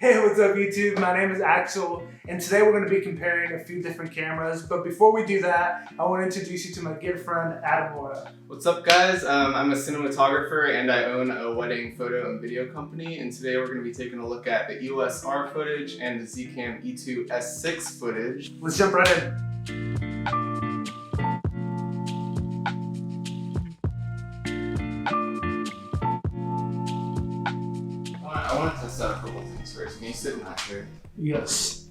Hey, what's up YouTube? My name is Axel, and today we're going to be comparing a few different cameras. But before we do that, I want to introduce you to my good friend, Adam Lora. What's up guys? I'm a cinematographer and I own a wedding photo and video company, and today we're going to be taking a look at the EOS R footage and the Zcam E2-S6 footage. Let's jump right in. I want to test out a couple things first. Can you sit in that chair? Yes.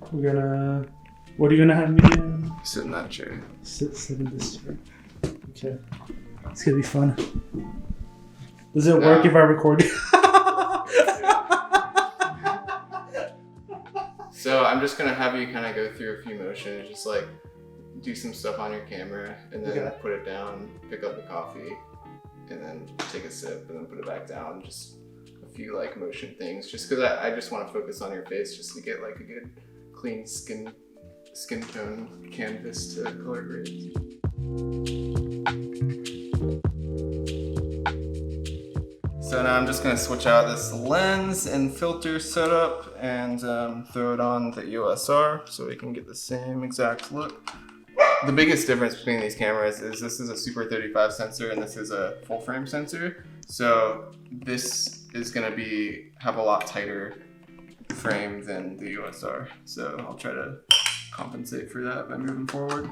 What are you gonna have me do? Sit in that chair. Sit in this chair. Okay. It's gonna be fun. Does it work if I record it? So I'm just gonna have you kind of go through a few motions, just like do some stuff on your camera and then put it down, pick up the coffee, and then take a sip and then put it back down. Just a few like motion things, just because I just want to focus on your face just to get like a good clean skin tone canvas to color grade. So now I'm just going to switch out this lens and filter setup and throw it on the EOS R so we can get the same exact look. The biggest difference between these cameras is this is a Super 35 sensor and this is a full frame sensor. So this is going to have a lot tighter frame than the EOS R. So I'll try to compensate for that by moving forward.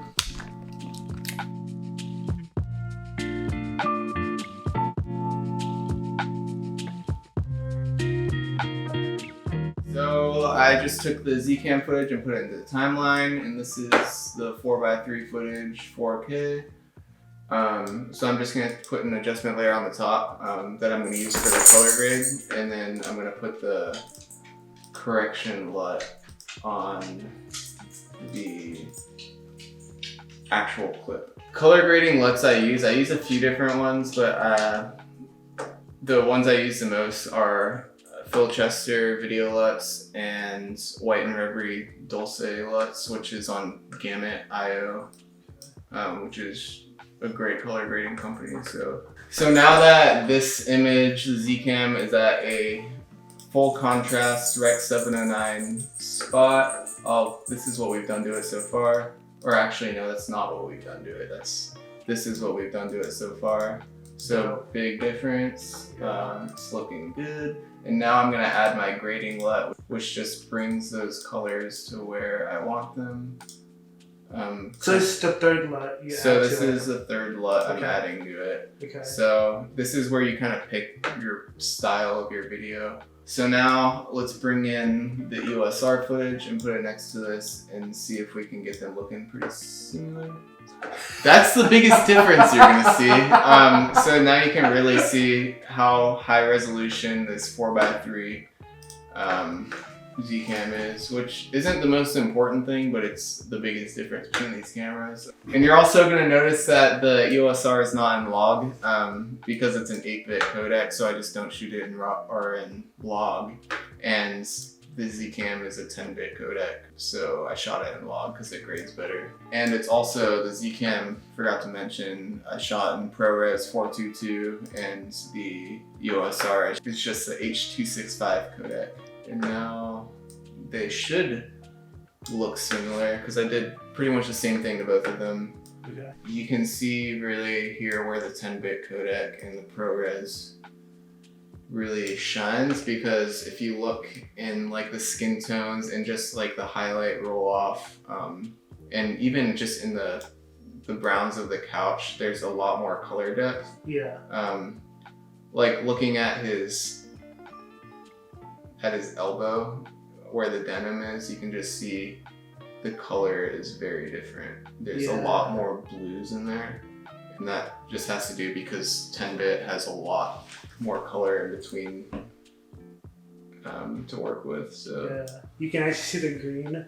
So I just took the Zcam footage and put it into the timeline, and this is the 4x3 footage, 4K. So I'm just gonna put an adjustment layer on the top that I'm gonna use for the color grade, and then I'm gonna put the correction LUT on the actual clip. Color grading LUTs I use a few different ones, but the ones I use the most are Phil Chester Video LUTs and White and Rubbery Dulce LUTs, which is on Gamut IO, which is a great color grading company. So now that this image, the Zcam, is at a full contrast Rec 709 spot, this is what we've done to it so far. Or actually, no, that's not what we've done to it. This is what we've done to it so far. So big difference. It's looking good. And now I'm gonna add my grading LUT, which just brings those colors to where I want them. So this is the third LUT. So this is the third LUT I'm adding to it. Okay. So this is where you kind of pick your style of your video. So now let's bring in the EOS R footage and put it next to this and see if we can get them looking pretty similar. That's the biggest difference you're gonna see. So now you can really see how high resolution this 4x3 Zcam is, which isn't the most important thing, but it's the biggest difference between these cameras. And you're also gonna notice that the EOS R is not in log because it's an 8-bit codec, so I just don't shoot it in RAW or in log. And the Zcam is a 10-bit codec, so I shot it in log because it grades better. And it's also, the Zcam, forgot to mention, I shot in ProRes 422, and the EOS R is just the H.265 codec. And now they should look similar because I did pretty much the same thing to both of them. Okay. You can see really here where the 10-bit codec and the ProRes really shines, because if you look in like the skin tones and just like the highlight roll off, and even just in the browns of the couch, there's a lot more color depth. Yeah. Like looking at his elbow where the denim is, you can just see the color is very different. There's a lot more blues in there, and that just has to do because 10-bit has a lot more color in between to work with. So you can actually see the green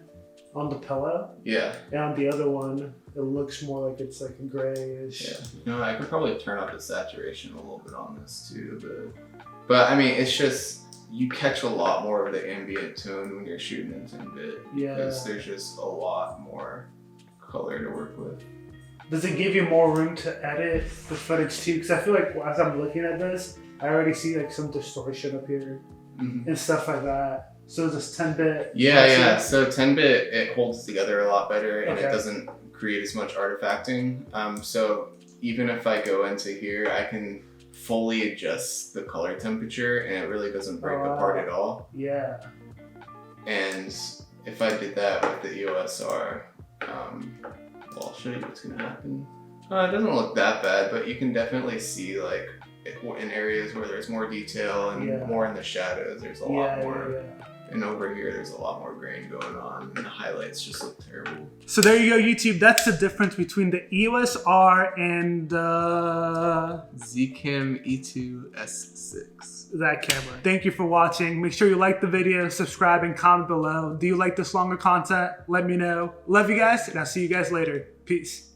on the pillow. Yeah. And on the other one, it looks more like it's like a grayish. Yeah. No, I could probably turn up the saturation a little bit on this too, but I mean, it's just, you catch a lot more of the ambient tone when you're shooting in 10-bit. Yeah. Because there's just a lot more color to work with. Does it give you more room to edit the footage too? Because I feel like as I'm looking at this, I already see like some distortion up here. and stuff like that. So this 10-bit. Yeah. So 10-bit, it holds together a lot better, and Okay. it doesn't create as much artifacting. So even if I go into here, I can fully adjust the color temperature, and it really doesn't break apart at all. Yeah. And if I did that with the EOS R, well, I'll show you what's gonna happen. It doesn't look that bad, but you can definitely see like in areas where there's more detail and more in the shadows, there's a lot more. Yeah. And over here, there's a lot more grain going on, and the highlights just look terrible. So there you go, YouTube. That's the difference between the EOS R and Zcam E2-S6. that camera. Thank you for watching. Make sure you like the video, subscribe, and comment below. Do you like this longer content? Let me know. Love you guys, and I'll see you guys later. Peace.